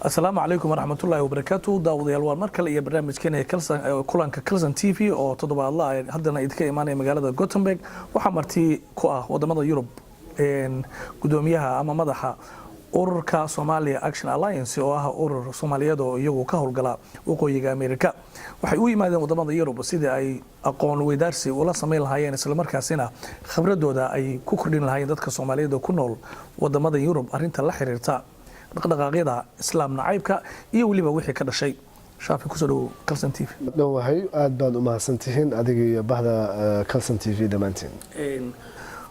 asalaamu calaykum waraxmatullaahi wabarakaatu daawadayaal waa mar kale iyo barnaamijkeena kulanka Kalsan TV oo toddobaadla ah haddana idinka imaanaya magaalada Gothenburg waxaa marti ku ah wadamada Yurub gudoomiyaha ama madaxa ururka Somalia Action Alliance oo ah urur Soomaaliyeed oo iyagu ka howlgala waqooyiga Ameerika waxay u yimaadeen wadamada Yurub sidii ay aqoon weydaarsi ula sameyn lahaayeen isla markaasina khibradooda ay ku kordhin lahaayeen dadka Soomaaliyeed oo ku nool wadamada Yurub arinta la xiriirta dhaqdhaqaaqyada islaam nacaybka iyo waliba wixii ka dhashay shaafi ku soo dhaw Kalsan TV dhawahay aad baad u mahadsantihiin adiga iyo bahda Kalsan TV dhamaantiin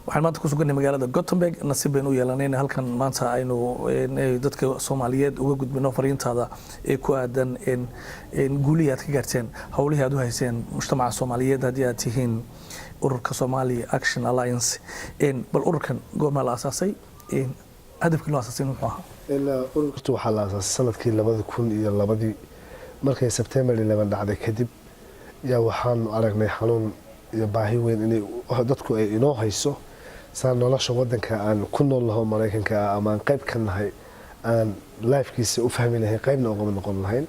waxaan maanta ku sugannahay magaalada Gothenburg nasiib baan u yeelanay halkan maanta aynu dadka Soomaaliyeed uga gudbino fariintaada ee ku aadan guuliyaad ka gaarteen hawlaha aad u hayseen mujtamaca Soomaaliyeed hadii aad tihiin ururka Somalia Action Alliance bal ururkan goorma la asaasay hadafkii loo asaasay muxuu ahaa ururku waxaa la asaasay sanadkii 2002 markay September 11 dhacday kadib yaa waxaan aragnay xanuun iyo baahi weyn in dadku ay inoo hayso saan nolosha wadanka aan ku nool lahaa Mareykanka ama aan qayb ka nahay aan lifekiisa u fahmi lahayn qaybna uga noqon lahayn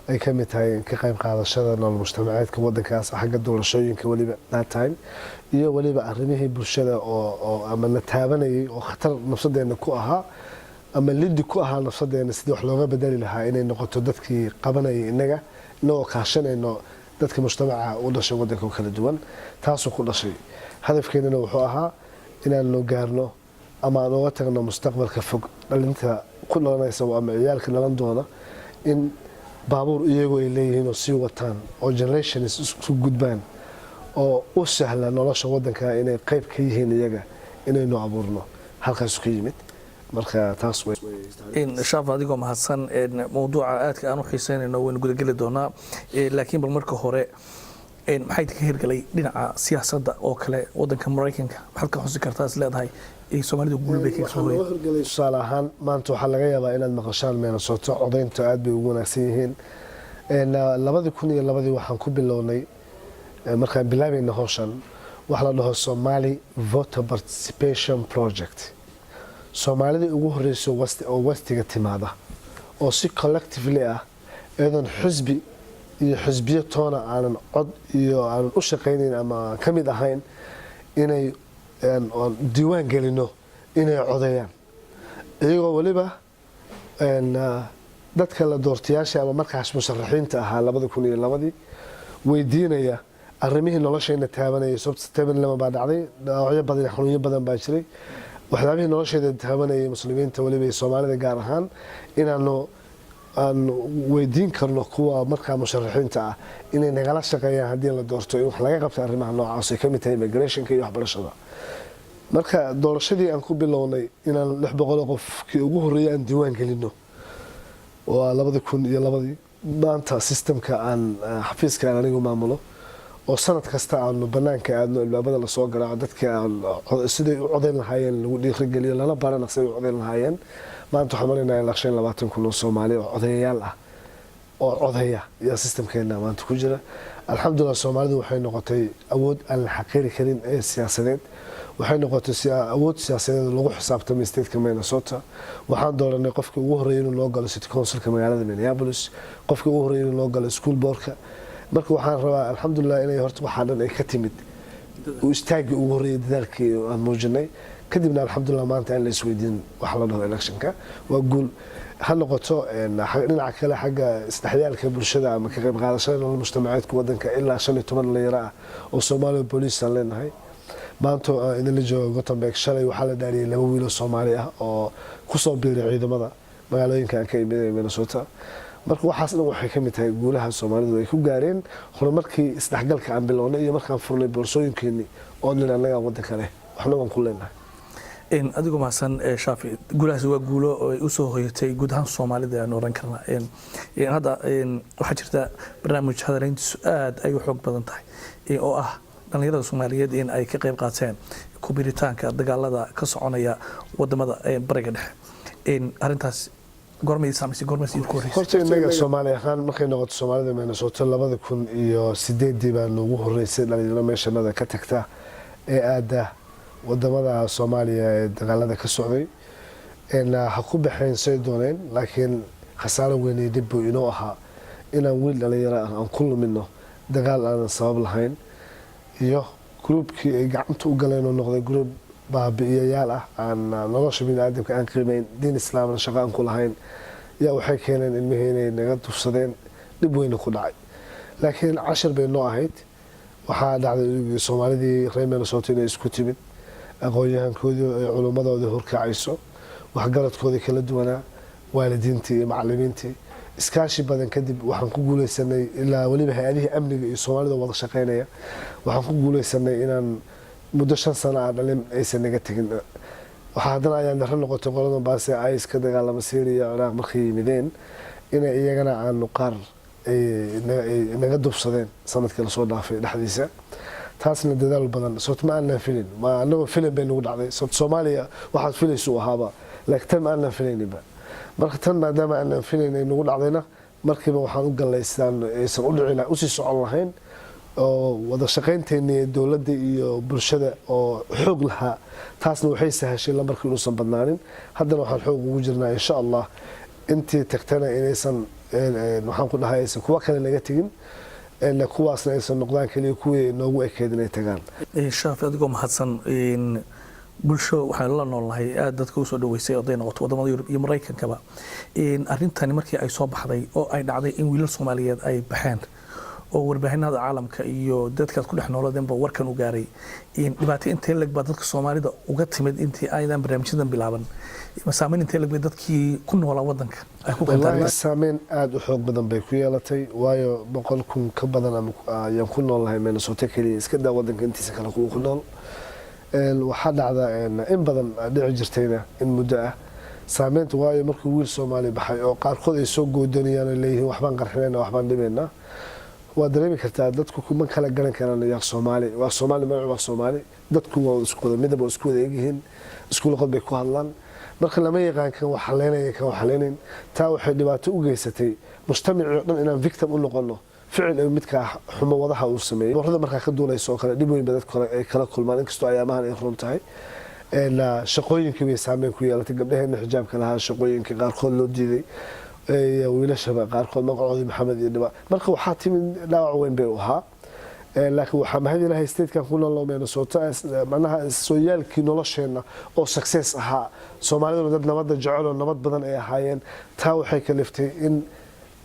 ay ka mid tahay ka qayb qaadashada nolol mujtamaceedka wadankaas xagga doorashooyinka waliba that time iyo waliba arrimihii bulshada oo ama la taabanayay oo khatar nafsadeena ku ahaa ama lidi ku ahaa nafsadeena sidii wax looga bedeli lahaa inay noqoto dadkii qabanayay inaga inoo kaashanayno dadka mujtamaca u dhashay wadanka kala duwan taasoo ku dhashay hadafkeena wuxuu ahaa inaan loo gaarno ama aan uga tagno mustaqbalka fog dhalinta ku nooleysa ama ciyaalka dhalan doona in baabuur iyagoo ay leeyihiin oo sii wataan oo generations isku gudbaan oo u sahla nolosha wadanka inay qayb ka yihiin iyaga inaynu abuurno halkaas ku yimid marka taas way shaaf adigoo mahadsan mowduuca aadka aan u xiiseynayno waan guda gali doonaa laakiin bal marka hore maxay ka hirgalay dhinaca siyaasadda oo kale wadanka Mareykanka maxaad ka xusi kartaa is leedahay Soomaalidu guul bay ka soo hoyeen tusaale ahaan maanta waxaa laga yaabaa inaad maqashaan Minnesota codaynta aad bay ugu wanaagsan yihiin 2002 waxaan ku bilownay markaan bilaabayna hawshan waxa la dhaho Somali Voter Participation Project Soomaalida ugu horeyso oo wastiga timaada oo si collectively ah eedan xisbi iyo xisbiyo toona aanan cod iyo aan u shaqeynayn ama kamid ahayn inay diiwaan gelino inay codeeyaan iyagoo waliba dadka la doortayaasha ama markaas musharaxiinta ahaa 2002 weydiinaya arrimihii nolosheena taabanayay September 11 baa dhacday dhaawacyo badan xanuunyo badan baa jiray waxyaabihii nolosheeda taabanayay muslimiinta waliba Soomaalida gaar ahaan inaanu aan weydiin karno kuwa markaa musharaxiinta ah inay nagala shaqeeyaan hadii la doorto in wax laga qabto arrimaha noocaas ay kamid tahay immigration iyo waxbarashada marka doorashadii aan ku bilownay inaan 600 qofkii ugu horeeyay aan diiwaan gelino oo 2002 maanta systemka aan xafiiska anigu maamulo oo sanad kasta aan banaanka aadno ilbaabada la soo garaaco dadka sidii u codeyn lahaayeen lagu dhiirigeliyo lana barana sidii u codeyn lahaayeen maanta waxaan maraynayaa 20 kun oo Soomaali oo codeyaal ah oo codeya iyo systemkeena maanta ku jira alxamdulillah Soomaalidu waxay noqotay awood aan la xaqiiri karin ee siyaasadeed waxay noqotay awood siyaasadeed lagu xisaabtamo state-ka Minnesota waxaan dooranay qofkii ugu horeeyay inuu loo galo city council-ka magaalada Minneapolis qofkii ugu horeeyay inuu loo galo school board-ka marka waxaan rabaa alxamdulillah inay horta waxa dhan ay ka timid oo istaagi ugu horeeyay dadaalkii aan muujinay kadibna alxamdulillah maanta aan la isweydiin wax la dhaho electionka waa guul ha noqoto dhinaca kale xagga isdhexyaalka bulshada ama ka qayb qaadashada nolol mujtamaceedka wadanka ilaa 15 dhalinyaro ah oo Soomaali police aan leenahay maanta in la joogo Gothenburg shalay waxaa la dhaariyay 2 wiil oo Soomaali ah oo ku soo biiray ciidamada magaalooyinka aan ka imid Minnesota marka waxaas dhan waxay ka mid tahay guulaha Soomaalidu ay ku gaareen horumarkii isdhexgalka aan bilownay iyo markaan furnay boorsooyinkeeni oo anaga wadanka leh waxna waan ku leenahay adigu maasan shaafi guulahaas waa guulo ay u soo hoyatay guud ahaan Soomaalida aan oran karnaa hadda waxa jirta barnaamij hadaleyntiisu aad ay u xoog badan tahay oo ah dhalinyarada Soomaaliyeed in ay ka qayb qaateen ku biritaanka dagaalada ka soconaya wadamada bariga dhexe arintaas gormay saamaysay gormay sidoo kale horta inaga Soomaaliya ahaan markay noqoto Soomaalida Minnesota 2008 baa ugu horeysay dhalinyaro meeshanada ka tagta ee aada wadamada Soomaaliya ee dagaalada ka socday ha ku baxeen say dooneen laakiin khasaaro weyn iyo dhib buu inoo ahaa inaan wiil dhalinyaro ah aan ku lumino dagaal aanan sabab lahayn iyo gruubkii ay gacanta u galeen oo noqday gruub baabi'iyayaal ah aan nolosha biniaadamka aan qiimeyn diin islaamna shaqo aan ku lahayn yaa waxay keeneen ilmihii inay naga dufsadeen dhib weyna ku dhacay laakiin cashar bay noo ahayd waxaa dhacday soomaalidii reer Minnesota inay isku timid aqoon-yahankoodii ay culummadoodii horkacayso waxgaradkoodii kala duwanaa waalidiintii iyo macallimiintii iskaashi badan kadib waxaan ku guuleysanay ilaa waliba hay-adihii amniga iyo soomaalida wada shaqeynaya waxaan ku guuleysanay inaan muddo 5 sano ah dhalin aysan naga tegin waxaa haddana ayaan daro noqotay qoladan baase ay iska dagaalama Syria Ciraaq markay yimideen inay iyagana aanu qaar naga dubsadeen sanadkii la soo dhaafay dhexdiisa taasna dadaal badan sababtoo ma aanan filin ma anagoo filim bay nagu dhacday sababtoo Soomaaliya waxaad filayso ahaaba laakiin tan ma aanan filayninba marka tan maadaama aanan filaynay nagu dhacdayna markiiba waxaan u galaystaan aysan u dhicin u sii socon lahayn oo wada shaqaynteennii dowladda iyo bulshada oo xoog lahaa taasna waxay sahashay lambarkii inuusan badnaanin haddana waxaan xoog ugu jirnaa insha allah intii tagtana inaysan waxaan ku dhahay aysan kuwa kale naga tegin kuwaasna aysan noqdaan kaliya kuwii noogu ekeed inay tagaan shaafi adigoo mahadsan bulsho waxaan la noolnahay aad dadka usoo dhaweysay oday noqoto wadamada Yurub iyo Mareykankaba arrintani markii ay soo baxday oo ay dhacday in wiilal Soomaaliyeed ay baxeen oo warbaahinada caalamka iyo dadka ku dhex noolaadeenba warkan u gaaray dhibaato intee lag baa dadka Soomaalida uga timid intii aydan barnaamijyadan bilaaban saameyn intee lag bay dadkii ku noolaa wadanka ay ku qaataan saameyn aad u xoog badan bay ku yeelatay waayo 100,000 ka badan ayaan ku noolahay Minnesota kaliya iska daa wadanka intiisa kale ku nool waxaa dhacda in badan dhici jirtayna in muddo ah saameyntu waayo markii wiil Soomaali baxay oo qaarkood ay soo goodanayaan leeyihiin waxbaan qarxinayna waxbaan dhibaynaa waa dareemi kartaa dadku kuma kala garan karaan yaa Soomaali waa Soomaali magac waa Soomaali dadku waa isku wada midab oo isku wada eegyihiin isku luqad bay ku hadlaan marka lama yaqaan kan wax haleynaya kan wax haleynin taa waxay dhibaato u geysatay mujtamacii dhan inaan victim u noqono ficil ay midka xumo wadaha uu sameeyay warada marka ka duulayso kala dhib weyn dadka kale ay kala kulmaan inkastoo ayaamahan ay runtahay shaqooyinka way saameyn ku yeelatay gabdhaheena xijaabka lahaa shaqooyinka qaarkood loo diiday wiilashaba qaarkood magacoodii maxamed iyo dhiba marka waxaa timid dhaawac weyn bay u ahaa laakiin waxaa mahad ilaahay statekan ku nool Minnesota macnaha sooyaalkii nolosheena oo success ahaa Soomaalida dad nabad jecel oo nabad badan ay ahaayeen taa waxay kaliftay in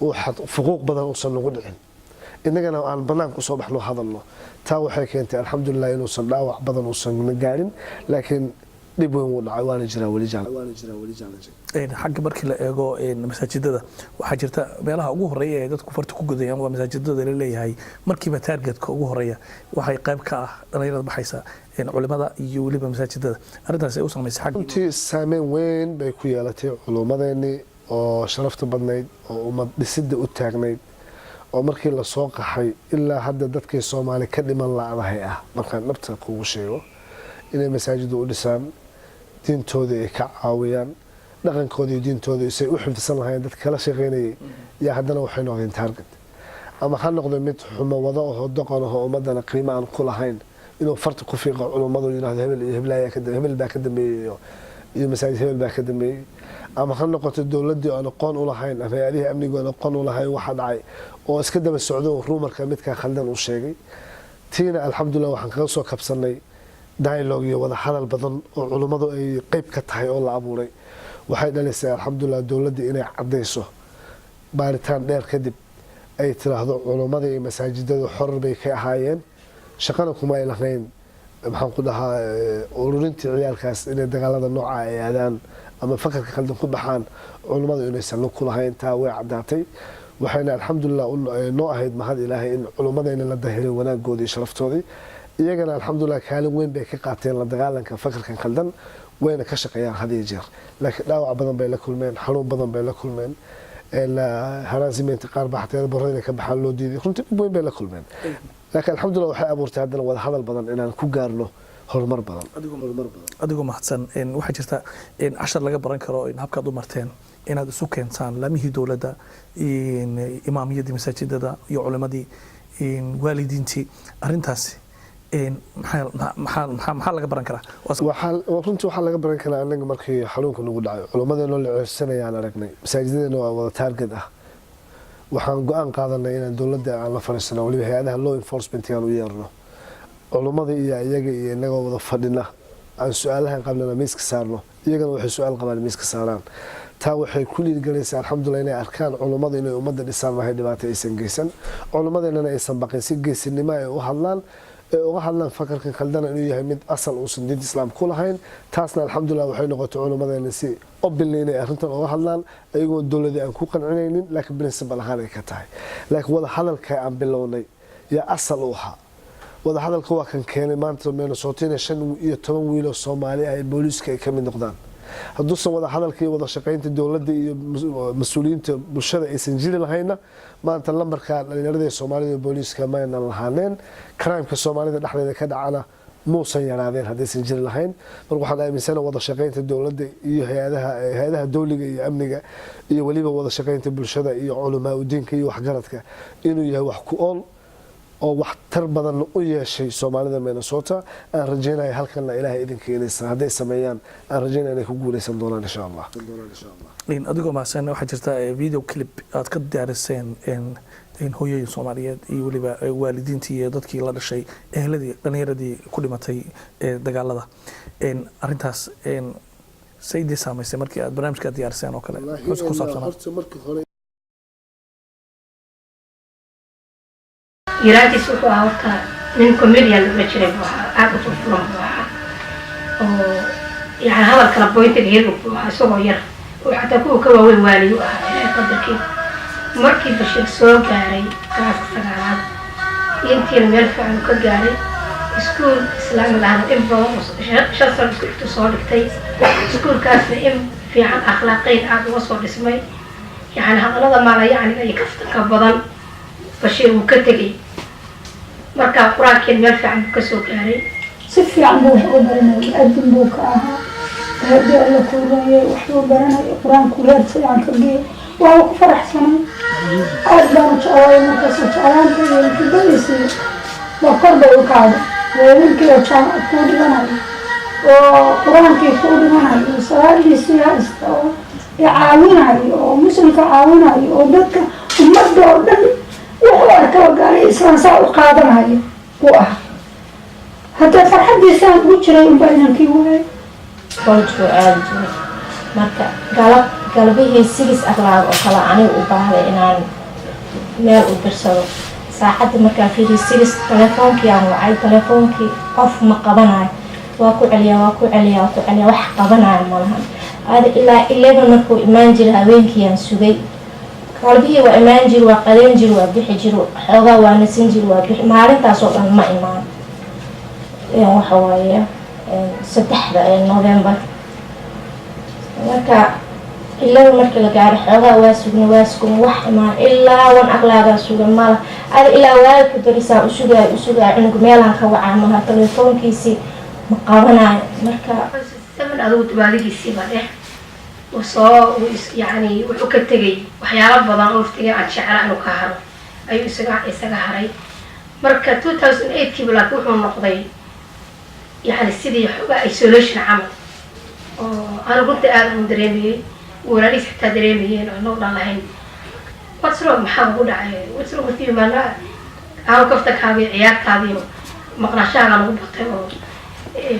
uu xuquuq badan u san ugu dhicin inagana aan banaanka u soo baxno hadalno taa waxay keentay alxamdulillah inuu san dhaawac badan u san gaarin laakiin dib weyn uu dhacay waana jiraa wali jecel xagga markii la eego masaajidada waxaa jirta meelaha ugu horeeya ee dadku farta ku gudayaan waa masaajidada la leeyahay markiiba targetka ugu horeeya waxay qayb ka ah dhalinyarada baxaysa culimada iyo waliba masaajidada arrintaas ay u sameysay xagga intii saameyn weyn bay ku yeelatay culimadeeni oo sharafta badnayd oo ummad dhisidda u taagnayd oo markii la soo qaxay ilaa hadda dadkii Soomaali ka dhiman laadahay ah markaan dhabta kugu sheego inay masaajidda u dhisaan diintooda ay ka caawiyaan dhaqankooda iyo diintooda isay u xifdisan lahayn dadka kala shaqeynayay yaa haddana waxay noqdeen target ama ha noqdo mid xumo wada oo doqon oo ummadana qiimo aan ku lahayn inuu farta ku fiiqo culimadu yiraahdo hebel iyo hebel baa ka dambeeyay iyo masaajid hebel baa ka dambeeyay ama ha noqoto dawladii aan aqoon u lahayn ama hay'adaha amniga aan aqoon u lahayn waxa dhacay oo iska daba socdo ruumarka midka khaldan u sheegay tiina alxamdulillah waxaan kaga soo kabsanay dialogue iyo wada hadal badan oo culimadu ay qayb ka tahay oo la abuuray waxay dhalisay alxamdulillah dawladda inay cadeyso baaritaan dheer kadib ay tiraahdo culimada iyo masaajidada xor bay ka ahaayeen shaqana kuma ay lahayn maxaan ku dhahaa ururintii ciyaalkaas inay dagaalada nooca ay aadaan ama fakarka khaldan ku baxaan culimadu inaysan ku lahayn taa way cadaatay waxayna alxamdulillah noo ahayd mahad ilaahay in culimadayna la dahiray wanaaggoodii sharaftoodii iyagana alxamdulillah kaalin weyn bay ka qaateen la dagaalanka fakarkan khaldan wayna ka shaqeeyaan had iyo jeer laakiin dhaawac badan bay la kulmeen xanuun badan bay la kulmeen haraasimiinta qaar baa xataa barradina ka baxaan loo diiday runtii dhib weyn bay la kulmeen laakiin alxamdulillah waxay abuurtay haddana wada hadal badan inaan ku gaarno horumar badan adigoo mahadsan waxaa jirta cashar laga baran karo habkaad u marteen inaad isu keentaan laamihii dowladda imaamiyadii masaajidada iyo culimadii waalidiintii arrintaasi maxaa laga baran karaa runtii waxaa laga baran karaa anaga markii xanuunka nagu dhacayo culimmadeena la ceersanayaan aragnay masaajidadeena waa wada taarget ah waxaan go-aan qaadanay inaan dowladda aan la fadhiisano waliba hay-adaha law enforcement aan u yeerno culummada iyo iyaga iyo inagoo wada fadhina aan su-aalahan qablana miiska saarno iyagana waxay su-aal qabaan miiska saaraan taa waxay ku dhiirgelinaysaa alxamdulilah inay arkaan culummada inay ummadda dhisaan mahay dhibaato aysan geysan culummadeennana aysan baqin si geesinimo ay u hadlaan uga hadlaan fakarkan khaldana inuu yahay mid asal uusan diinta islaamka ku lahayn taasna alxamdulilah waxay noqotay culummadeena si openly inay arrintan uga hadlaan ayagoo dowladii aan ku qancinaynin laakiin principal ahaan ay ka tahay laakiin wada hadalka aan bilownay yaa asal u ahaa wada hadalka waa kan keenay maanta Minnesota 5 iyo 10 wiil oo Soomaali ah ee booliiska ay ka mid noqdaan hadduusan wada hadalka iyo wada shaqaynta dowladda iyo mas-uuliyiinta bulshada aysan jiri lahayna maanta lambarka dhalinyarada ee Soomaalida booliiska ma aynan lahaaneen crime-ka Soomaalida dhexdeeda ka dhacana muusan yaraadeen haddaysan jiri lahayn marka waxaan aaminsanahay wada shaqaynta dowladda iyo hay-adaha dowliga iyo amniga iyo waliba wada shaqaynta bulshada iyo culamaa u diinka iyo waxgaradka inuu yahay wax ku ool oo wax tar badan u yeeshay Soomaalida Minnesota aan rajaynayo halkana Ilaahay idinka inaysan haday sameeyaan aan rajaynayo inay ku guuleysan doonaan insha Allah adigoo maasan waxa jirta video clip aad ka diyaariseen in hooyooyin Soomaaliyeed iyo waliba waalidiintii iyo dadkii la dhashay ehladii dhalinyaradii ku dhimatay dagaalada arintaas saydi saameysay markii aad barnaamijka diyaariseen oo kale ku saabsanaa يرادس وحوارتا من كوميديان بجري بوها أبو تفلون بوها يعني هذا الكلام بوينت غيره بوها سوى ير وحتى كوا والي وها قدركي مركي بشير سو قاري كاس سغالات ينتي المرفع وكغاري سكول اسلام العالم ابو شخصا كنت صادقتي سكول كاس ام في عن اخلاقين عاد وصل اسمي يعني هذا ما لا يعني اي كفتك بدن بشير وكتغي marka quraanka meel fiican ka soo gaaray si fiican buu wax u baranay adin buu ka ahaa hadii alla ku raayay wax uu baranay quraanku leed fiican ka geey waa ku faraxsanay aad baan jeclahay marka soo jeclaantay inta dadisii waa korba u kaado weelkii oo jaamacad ku dhiganay oo quraankii ku dhiganay salaadiisii haysto caawinay oo muslimka caawinay oo dadka ummadda oo dhan wuxuu arkay gaari islaan saa u qaadanayo waa hadda farxadiisa ugu jiray in baanankii waay qolku aad marka galabihii sigis akhlaaq oo kala aniga u baahday inaan meel u dirsado saacada markaa fiiri sigis telefoonkii aan wacay telefoonkii qof ma qabanayo waa ku celiyaa wax qabanayo malahan aad ilaa 11 markuu imaan jiray habeenkii aan sugay qalbigii waa imaan jir waa qaleen jir waa bixi jir xoogaa waa nasin jir waa bixi maalintaas oo dhan ma imaan waxa waaye 3 November marka ilaa markii la gaaro xoogaa waa sugna wax imaan ilaa wan aqlaaga sugan mala aad ilaa waalka darisaa u sugaa cunug meelan ka wacaa ma telefoonkiisi ma qabanayo marka saban adoo tabaaligiisi ma وصو يعني وحكتجي وحياة بدن وفتي عن شعر إنه كهرب أي إسقى هري مركز 2008 كبلا كوحنا نقضي يعني السيدي حبا isolation عمل أنا كنت قاعد مدريمي ولا ليس حتى دريمي أنا نقول لهين وتصرف محاول عليه وتصرف فيه منا أنا كفتك هذه عيال هذه مقناشة أنا مبطل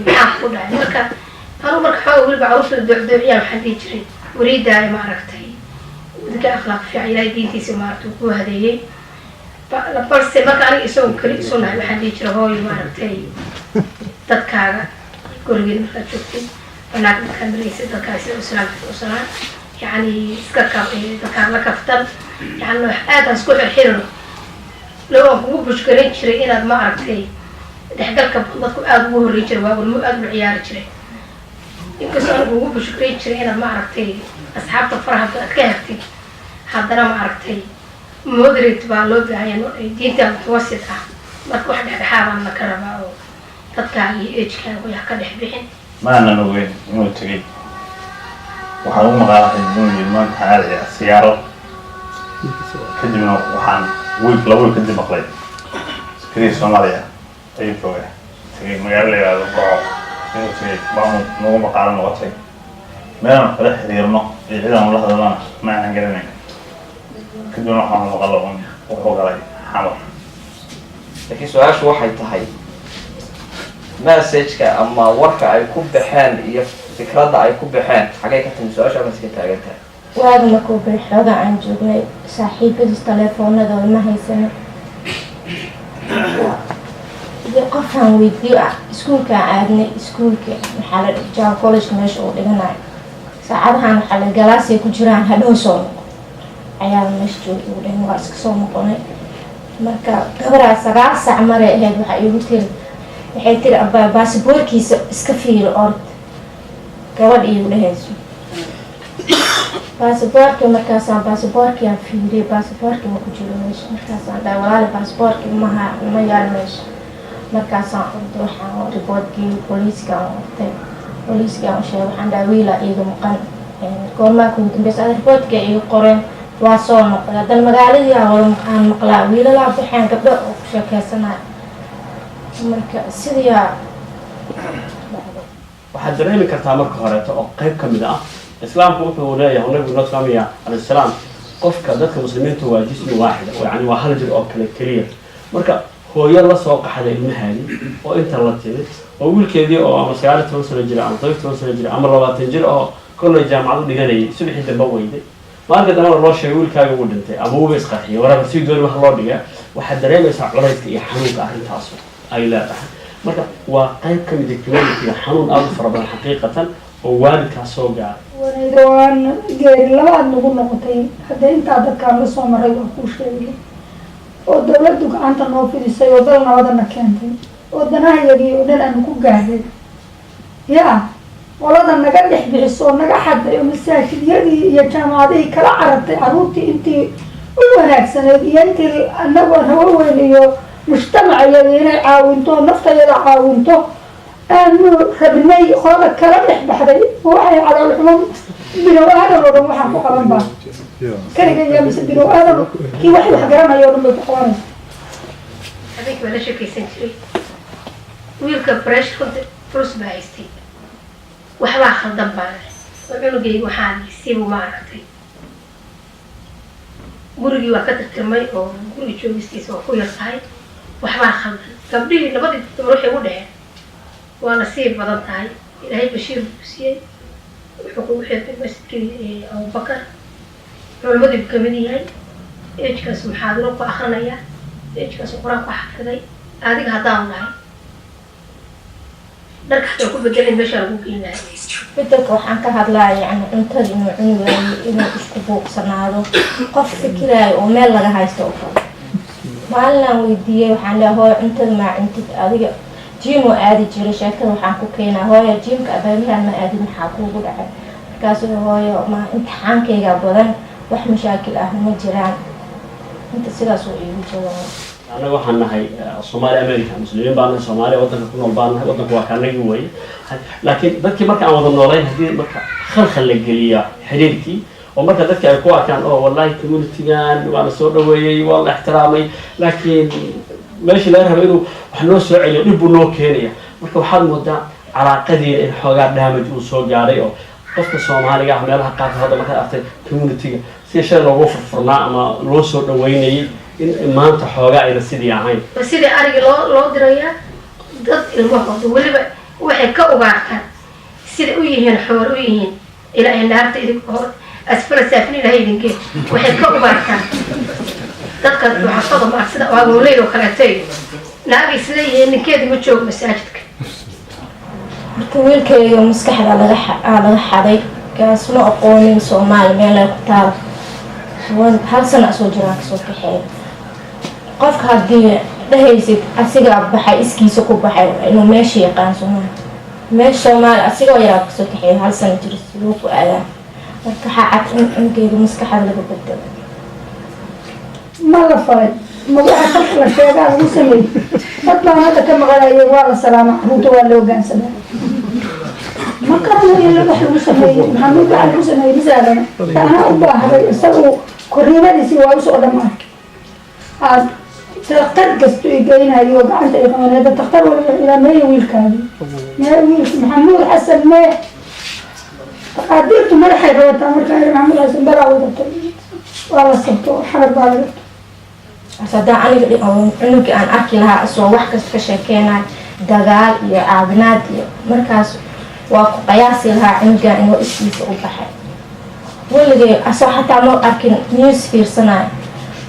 محاول عليه مركز أنا مركز حاول بعرف الدعية محدي جري وريد داعي ما عرفتي وذكاء أخلاق في عيلة دينتي سمارته وهذه بس ما كان يسون كل يسون على محدي جري هو ما عرفتي تذكار يقول لي مثلا شفتي أنا كان بريس تذكار وسلام يعني تذكار لك أفتر يعني هذا سكوت الحيرة لو هو بشكرين جري أنا ما عرفتي دحقلك بضدك أبوه الرجال وأبو العيال جري يمكن أنا بشكرين جري أنا ما عرفتي أصحاب تفرح كهفتي حضرنا ما عرفتي مدري تبع لوب يعني دينتي متوسطة ما تروح حاجة من كربا أو تتكلم إيش كان ويحكي بحين ما أنا نوين إنه تجي وحنو مقالة إنه ما هذه السيارة كدي من وحن ويك لو كدي مقلي كريس سوماليا أي شوية tegay magaalo la yidhaahdo Goco inuu tegay baan nagu maqaalo noqotay meelaan kala xiriirno iyo cidaan la hadalana ma aanan garanayn kadibna waxaan maqalo wuxuu galay xamar laakiin su-aashu waxay tahay message-ka ama warka ay ku baxeen iyo fikradda ay ku baxeen xagay ka timi su-aasha ama iska taagan tahay waaga markuu bari xooga aan joognay saaxiibadiis telefoonadooda ma haysano iyo qofaan weydiiyo iskuulkaan aadnay iskuulka maxaa la jaa college meesha uu dhiganayo saacadahan waxaa la galaasay ku jiraan hadhow soo noqo ayaa meesha jooga ugu dhahin waa iska soo noqonay marka gabaraa 9 saac maray ahayd waxaa iigu tiri waxay tiri abaa baasboorkiisa iska fiiri ord gabadh iigu dhahayso baasboorka markaasaan baasboorkiaan fiiriyay baasboorki ma ku jiro meesha markaasaan dhahay walaali baasboorki ma yaal meesha markaasaan orday waxaan riboodkii booliiskaan ortay booliiskaan u sheegay waxaan dhahay wiilaa iiga maqan goormaa kugu dambeysa ada riboodka iiga qoreen waa soo noqday haddana magaaladii aan maqlaa wiilalaa baxeen gabdho oo ku sheekeysanaya marka sidaa waxaad dareemi kartaa marka horeeto oo qayb ka mid ah islaamku wuxuu leeyahay nabigu noo tilmaamaya alayhi salaam qofka dadka muslimiinta waa jismi waaxid yani waa hal jir oo kaliya marka hooyo la soo qaxday ilmahaadi oo inta la timid oo wiilkeedii oo ama 19 sano jira ama 12 sano jira ama 20 jir oo kolley jaamacad dhiganayay subaxii dambe weyday maalinka dambe loo sheegay wiilkaaga uu dhintay ama uu isqarxiyay waraba si doon wax loo dhigaa waxaad dareemaysaa culayska iyo xanuunka arrintaas ay leedahay marka waa qayb ka mid ah community xanuun aad u fara badan xaqiiqatan oo waalidkaas soo gaaray waan geeri labaad nagu noqotay hadda intaa dadkaan la soo maray waa kuu sheegay oo dawladdu gacanta noo fidisay oo dal nabadana keentay oo danahayagii oo dhan aanu ku gaaray yaa qolada naga dhex bixiso oo naga xaday oo masaajidyadii iyo jaamacadihii kala carartay carruurtii intii u wanaagsaneyd iyo intii anagoo hawo weyn iyo mujtamacayada inay caawinto naftayada caawinto aanu rabnay qolada kala dhex baxday waxay calool xumo bilow aadan oo dhan waxaan ku qaban baa kaliga iyo mise bilow aadan kii wax garanayo oo dhan bay ku qabanaysa habeenkii baa la sheekaysan jiray wiilka fresh runta furus baa haystay waxbaa khaldan baa oo cunugayga waxaa siibuu ma aragtay gurigii waa ka tirtirmay oo guriga joogistiisa waa ku yar tahay waxbaa khaldan gabdhihii labadii dumar waxay u dheheen waa nasiib badan tahay ilaahay bashiir buu siiyey wuxuu kugu xirtay masjidkii abubakar culimadii buu kamid yahay ejkaas muxaadaro ku akrinaya ejkaas qur-aan ku xafiday adiga haddaan nahay dharka xataa ku bedelay meeshaa lagu geynayo bedelka waxaan ka hadlaya yani cuntada inuu cuni waayo inuu isku buuqsanaado qof fikiraayo oo meel laga haysto oo kale maalinaan weydiiyey waxaan leeyahay hooyo cuntada maa cuntid adiga jiim oo aadi jiray sheekada waxaan ku keenaa hooyo jiimka abaalihaan ma aadin maxaa kuugu dhacay markaasuu hooyo ma imtixaankayga badan wax mashaakil ah ma jiraan inta sidaas uu iigu jawaayo anaga waxaan nahay Soomaali America muslimiin baan nahay Soomaali wadanka ku nool baan nahay wadanka waa kaanagi way laakiin dadkii marka aan wada noolayn hadii marka khalkhal la geliya xiriirkii oo marka dadka ay ku arkaan oo wallahi community-gan waa la soo dhaweeyay waa la ixtiraamay laakiin meeshii laga rabo inuu wax noo soo celiyo dhib uu noo keenaya marka waxaad moodaa calaaqadii in xoogaa damage uu soo gaaray oo qofka Soomaaliga ah meelaha qaar hadda marka artay community-ga si shay loogu furfurnaa ama loo soo dhaweynayay in maanta xoogaa ayna sidii ahayn sidii arigi loo dirayaa dad ilmahooda weliba waxay ka ugaartaan sida u yihiin xoor u yihiin ilaahay naarta idinka hor asfala saafin ilaahay idinkee waxay ka ugaartaan dadka ducafada ma sida waagooley oo kaleetay naagay sida yihiin ninkeeda ma joogo masaajidka marka wiilkayga maskaxda laga xaday kaas ma aqoonin Soomaali meel ay ku taal hal sano soo jiraan kasoo kaxeey qofka haddii dhahaysid asigaa baxay iskiisa ku baxay inuu meesha yaqaan Soomaali meesha Soomaali asigoo yaraa kasoo kaxeey hal sano jir siduu ku aadaa marka xacad in maskaxda laga bedelo ma la falay ma waxa ka la sheegaa lagu sameeyay dad baan hadda ka maqlaayay waa la salaama runta waa loo gaansadaa ma karanayo la wax lagu sameeyay maxamed waxa lagu sameeyay misaalana taana u baahday isagu korriimadiisii waa usoo dhammaatay تختار قصته يجينا يوقع عند إيقان هذا تختار ولا إلى ما يويل كان ما يويل محمود حسن ما قدرت مرحبا حيوات عمر كان محمود حسن بلا وضعت والله صبته حرب على صدق عنك أن أكلها أسوأ واحد كشكينا دجال يا عبنات مركز وقياس لها عنك إنه اسمه صوبها واللي أسوأ حتى عمر أكل نيوز في سنة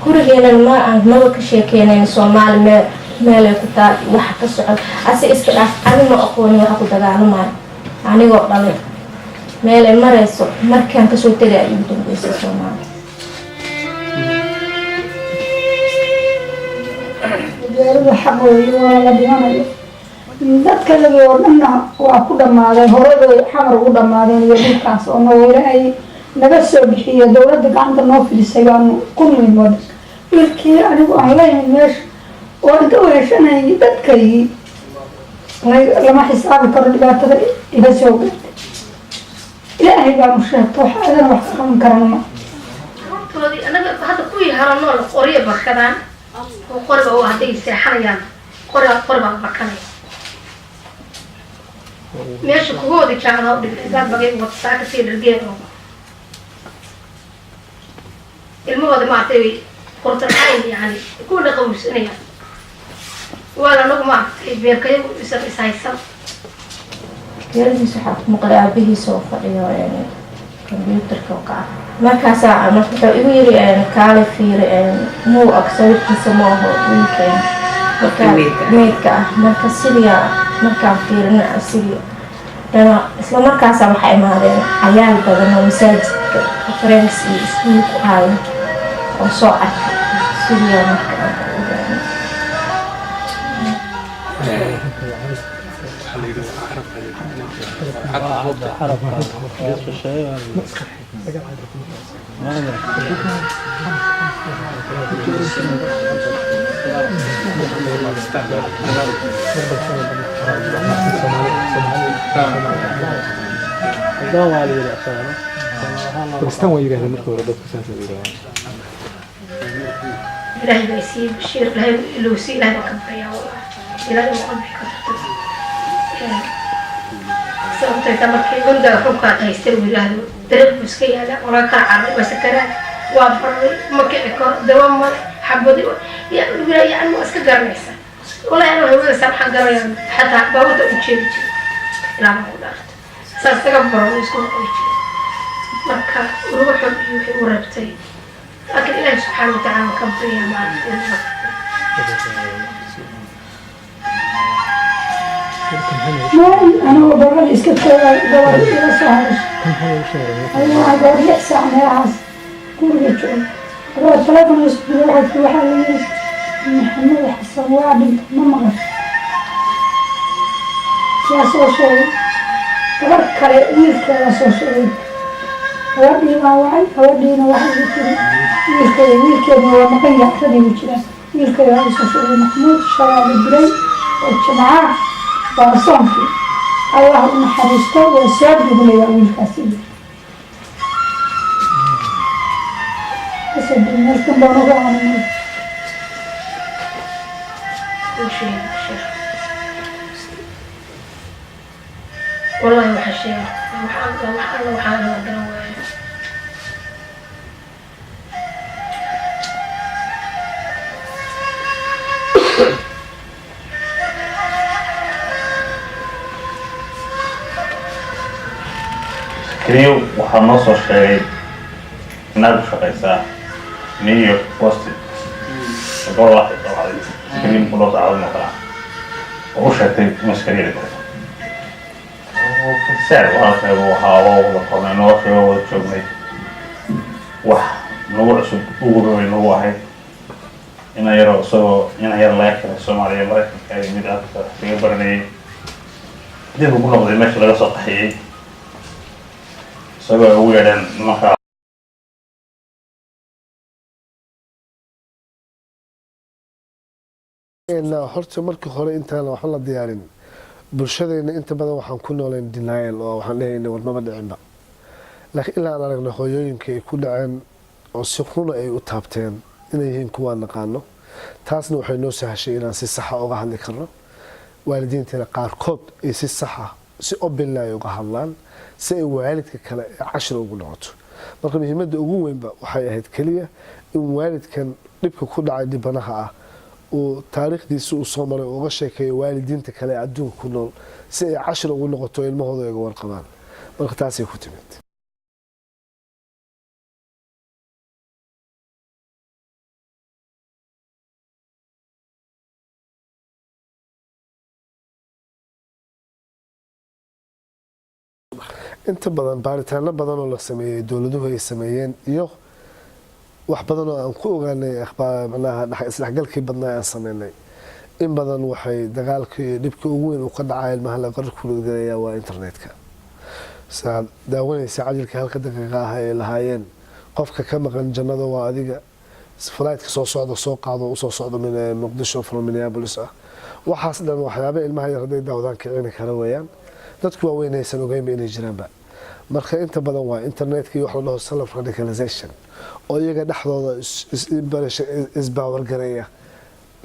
كورينا الماء ما كشكينا إن سومال ما لكتا واحد كسر أسي استراف أنا ما أقول واحد دجال ما يعني وقبل ما لمرة مركان كسر تلاقي بدون بس سومال جارو حقه ولا ديانه dadka laga wadana waa ku dhamaaday horada xamar ugu dhamaadeen iyo dhulkaas oo Ilaahay naga soo bixiyo dawladda gacanta noo filisay aan ku nimid ilkii anigu aan leeyahay meesh oo inta weeshanay dadkay lama xisaabi karo dhibaatada iga soo gaartay Ilaahay baa mushaarto waxaan wax ka qaban karnaa toodi anaga hadda ku yaharano la qoriyo barkadaan oo qoriga oo haday seexanayaan qoriga barkanay meesha ku hoodi jaacada u dhigtay dad bagay wad saaka si dhargeeno ilmahooda maartay qortaan yani ku dhaqawsanaya wala nagu maartay beerkay isaysan يلبس حق مقلبه سوف يعني كمبيوتر كوكا ما كاسا أنا كنت أقول يعني كالي في مو أكثر كيسموه ويكين ميكا مركز سوريا مركز في سوريا أنا إسلام مركز أبو حي مالي عيال بدنا مساجد فرنسي سوق هاي أو صاع سوريا مركز إلهي بيسيب الشير إلهي لوسي إلهي بكبريا إلهي مقبل كبريا sababtay tamarkay guriga xubka qaystay wiilahadu dareen iska yaala wala ka carray wasakara waa baray ma kici karo dawama xabadi ya wiilay yani iska garanaysa wala ana hawada sabxa garayaan hatta baawada u jeedi ilaa ma qadaarto sastaga baro isku qoyay marka ruuxu wixii u rabtay laakiin ilaahay subhanahu wa ta'ala ka bariya ma ما أنا وبرا إسكت دور إلى سهر أنا أقول يحسى عن العصر كل يوم أقول ثلاثة نسبة واحد في واحد محمد حسن واحد ما مغش يا سوسول أقول كريم يا سوسول أودي ما واحد أودي ما واحد يمكن هو مكان يحتاج يمكن يا سوسول محمود شراب البري والجماعة وصنفي الله نحرسته وسابه ليوم الكثير أسد الناس تنبغوا عنه والله وحشينا وحاله كريو وحنا صور شيء نادي شقيسة نيو بوست قول واحد طبعا كريم كله تعاون مقطع وش هتي مشكلة لك وسعر وهذا وحاول وقمنا نوفي وشوفني وح نوع سب أول من هو هاي إن يرى سو إن يرى لا يكره السومالية مرة كي مدة في برني ده هو كله زي ما شلون سطحي سبب ويرن مكان horta markii hore intaan waxaan la diyaarin bulshadeena inta badan waxaan ku nooleen denial oo waxaan leeyahay warnaba dhicinba laakiin ilaa aan aragno hooyooyinka ay ku dhaceen oo si xun ay u taabteen inay yihiin kuwa naqaano taasna waxay noo sahashay inaan si saxa uga hadli karno waalidiinteena qaarkood ay si saxa si open ay uga hadlaan si ay waalidka kale cashir ugu noqoto marka muhiimadda ugu weynba waxay ahayd kaliya in waalidkan dhibka ku dhacay dhibanaha ah uu taariikhdiisa uu soo maray uga sheekeeyo waalidiinta kale adduunka ku nool si ay cashir ugu noqoto ilmahooda uga warqabaan marka taasay ku timid inta badan baaritaano badan oo la sameeyay dowladuhu ay sameeyeen iyo wax badan oo aan ku ogaanay macnaha isdhexgalkii badnaa aan sameynay in badan waxay dagaalkii dhibka ugu weyn uu ka dhacay ilmaha la qarar ku lugdalaya waa internetka saad daawanaysa cajalkii halka daqiiqa ah ay lahaayeen qofka ka maqan jannada waa adiga flightska soo socda soo qaado u soo socdo min Muqdisho from Minneapolis waxaas dhan waxyaabo ilmaha yar haday daawadaan kicin kara weeyaan dadku waa weynaysan ogeyn inay jiraanba marka inta badan waa internetka iyo wax la dhaho self radicalization oo iyaga dhaxdooda isbaawar gareeya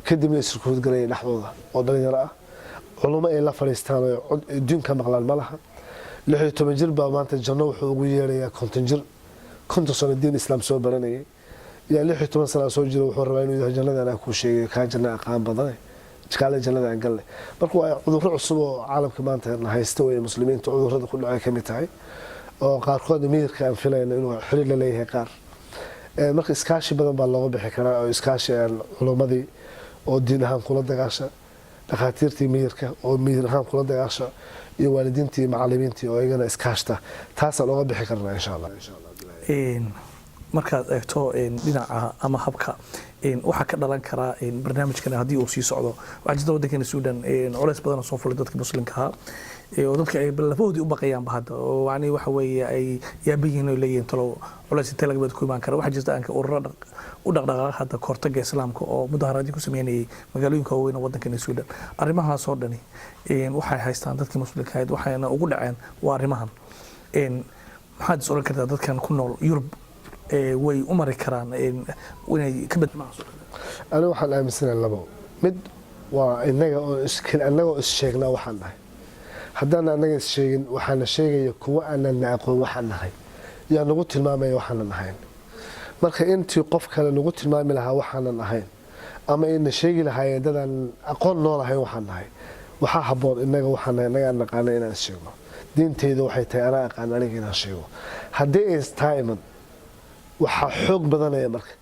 kadibna isruud gareeya dhaxdooda oo dhalinyaro ah culimo ay la fariistaan oo adduunka maqlaan malaha 16 jir baa maanta janno wuxuu ugu yeerayaa 50 jir 50 sano diin islaam soo baranayay yaa 16 sano soo jira wuxuu rabaa inuu jannada aan ku sheegay ka janna aqaan badan iskaale jannada aan galay marka waa cudurro cusub oo caalamka maanta haysta way muslimiinta cudurrada ku dhacay kamid tahay oo qaarkood miirka aan filayno inuu xiriir la leeyahay qaar marka iskaashi badan baa looga bixi karaa oo iskaashi culumadii oo diin ahaan kula dagaasha dhakhaatiirtii miirka oo miir ahaan kula dagaasha iyo waalidiintii macallimiintii oo iyagana iskaashta taas looga bixi karnaa insha Allah markaad eegto dhinaca ama habka waxa ka dhalan kara barnaamijkan hadii uu sii socdo waxa jirta waddanka Suudaan culays badan oo soo fulay dadka muslimka ah oo dadka ay lafoodi u baqayaan bahada oo yani waxa weeye ay yaabihiin oo leeyihiin talo culays inta laga bad ku iman kara waxa jirta aan ka ururada u dhaqdhaqaaq hadda koortaga islaamka oo mudaharaad ku sameeyay magaalooyinka waaweyn ee waddanka Suudaan arrimahaas oo dhani waxay haystaan dadka muslimka ah waxayna ugu dhaceen waa arrimahan maxaad soo kartaa dadkan ku nool Yurub way u mari karaan inay ka badmaan aniga waxaan aaminsanahay labo mid waa inaga is sheegnaa waxaan nahay haddana anaga is sheegin waxaana sheegaya kuwa aanan aqoon waxaan nahay yaa nagu tilmaamaya waxaanan ahayn marka intii qof kale nagu tilmaami lahaa waxaanan ahayn ama ina sheegi lahaayeen dadaan aqoon noo lahayn waxaan nahay waxaa habboon inaga waxaan nahay inaga aan naqaano inaan is sheegno diinteyda waxay tahay anaa aqaan aniga inaan sheego haddii ay istaa iman waxa xoog badanaya marka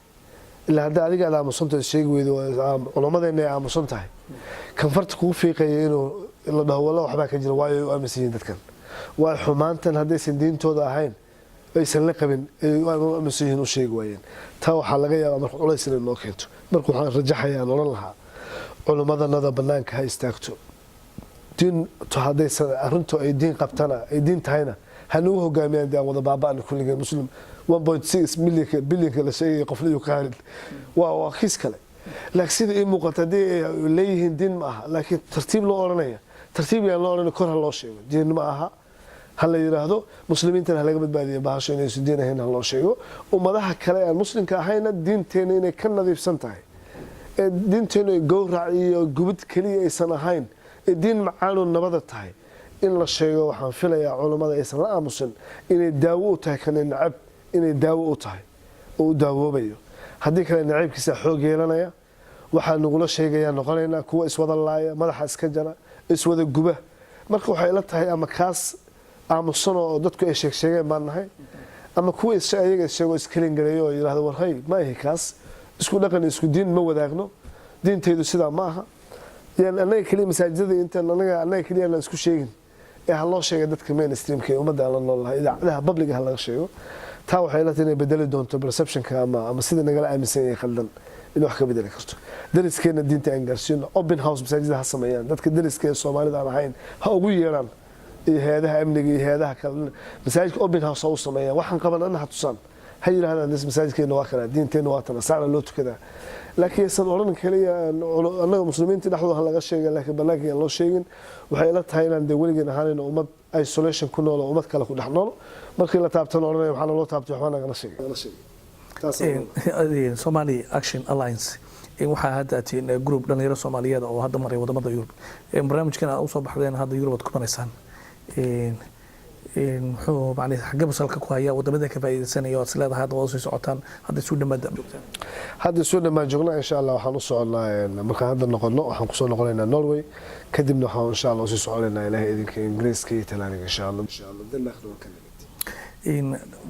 ilaa hadda adiga aad aamusantahay sheegi weydo culamadeenna ay aamusan tahay kan farta kugu fiiqaya inuu la dhaho wala waxba ka jira waayo u aaminsan dadkan waa xumaantan haddaysan diintooda ahayn aysan la qabin ay u aaminsan u sheegi waayeen taa waxaa laga yaabaa marka culays inay noo keento marka waxaan rajaxayaa nolol lahaa culamadannada bannaanka ha istaagto diin haddaysan arrintu ay diin qabtana ay diin tahayna hanugu hogaamiyaan daan wada baaba'na kulliga muslim 1.6 billion la sheegay qof liyo ka hadlay waa kiis kale laakiin sida ay muuqatay leeyihiin diin ma aha laakiin tartiib loo oranaya tartiib yaan loo oranay kor loo sheego diin ma aha hal la yiraahdo muslimiinta laga badbaadiyo baasho inay isu diin ahayn loo sheego ummadaha kale aan muslimka ahayna diinteena inay ka nadiifsan tahay diinteena gowrac iyo gubid kaliya aysan ahayn diin macaan oo nabada tahay in la sheego waxaan filayaa culimada aysan la aamusan inay daawo u tahay kan nacab inay daawo u tahay oo daawoobayo haddii kale naciibkiisa xoog yeelanaya waxaa nagula sheegaya noqonayna kuwa iswada laaya madaxa iska jara iswada guba marka waxay la tahay ama kaas aamusan oo dadku ay sheegeen baan nahay ama kuwa ayaga sheego iskalin gareeyo oo yiraahdo war hay ma yahay kaas isku dhaqan isku diin ma wadaagno diinteedu sidaa ma aha yani anaga kaliya masaajidada inta anaga kaliya aan isku sheegin ee loo sheegay dadka mainstreamka ee ummadda la noolahay idaacadaha public ah laga sheego taa waxay la tahay bedeli doonto perceptionka ama sida nagala aaminsan yahay khaldan in wax ka bedeli karto daliskeena diinta aan gaarsiino open house masaajidada ha sameeyaan dadka daliska ee Soomaalida aan ahayn ha ugu yeeraan iyo hay'adaha amniga iyo hay'adaha kale masaajidka open house u sameeyaan waxaan qabanana ha tusaan ha yiraahdaan masaajidkeena waa kala diinteena waa tan saara loo tukadaa laakiin san oran kaliya anaga muslimiinta dhaxdooda laga sheegay laakiin banaanka loo sheegin waxay la tahay inaan dawladeen ahaan ummad isolation ku nool ummad kale ku dhex nool markii la taabtan oranay waxaan loo taabtay waxaan naga sheegay Somali Action Alliance waxaa hadda atiin group dhalinyaro Soomaaliyeed oo hadda maray wadamada Yurub barnaamijkan aad u soo baxdeen hadda Yurub ku manaysaan muxuu macnaheedu xagga basalka ku haya wadamada ka faa'iideysanaya oo sileedahay hadda wada soo socotaan hadda soo dhamaad joogtaan hadda soo dhamaad joogna insha Allah waxaan u soconaa markaan hadda noqono waxaan ku soo noqonaynaa Norway kadibna waxaan insha Allah u soo soconaynaa ilaahay idinka Ingiriiska iyo Talyaaniga insha Allah dalmakhdo ka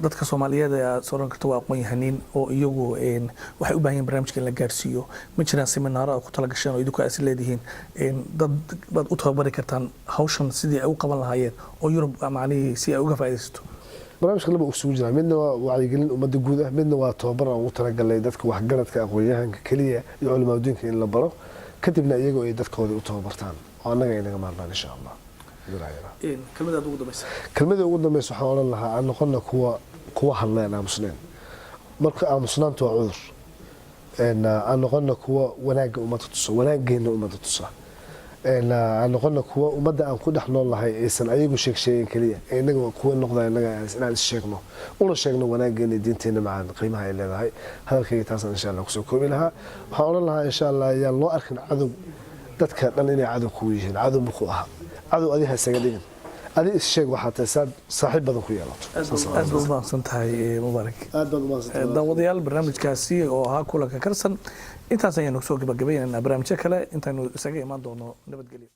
dadka Soomaaliyeed ee soo karta waa aqoon yahaneen oo iyagu waxay u baahan yihiin barnaamijkan la gaarsiiyo ma jiraan seminaaro ku tala gashaan oo idinku ay leedihiin dad baad u tababari kartaan hawshan sidii ay u qaban lahaayeen oo Yurub macnaheedu si ay uga faa'iideysto barnaamijka laba isugu jira midna waa wacyigelin ummadda guud ah midna waa tababar aan ugu talagalay dadka waxgaradka aqoon-yahanka kaliya iyo culimaadoyinka in la baro kadibna iyagu ay dadkooda u tababartaan oo annaga inaga maarnaan insha Allah kelmada ugu dambaysa waxaan oran lahaa aan noqona kuwa hadleen aamusneen marka aamusnaantu waa cudur aan noqona kuwa wanaagga ummadda tusa wanaaggeena ummadda tusa aan noqona kuwa ummadda aan ku dhex nool lahay aysan ayagu sheegeen kaliya inaga kuwa noqdaa inaga inaan is sheegno una sheegno wanaaggeena diinteena macaan qiimaha ay leedahay hadalkayga taasaan insha Allah kusoo koobi lahaa waxaan oran lahaa insha Allah yaan loo arkin cadow dadka dhan inay cadow ku yihiin cadow ma ku aha cadow adiga isaga dhigin adi is sheeg waxa tahay saaxiib badan ku yeelato aad u maadsantahay mubaarak aad baad u maadsantahay daawadayaal barnaamijkaasi oo ahaa kulanka karsan intaas ayaan soo gabagabaynaynaa barnaamijyo kale intaanu isaga imaan doono nabadgelyo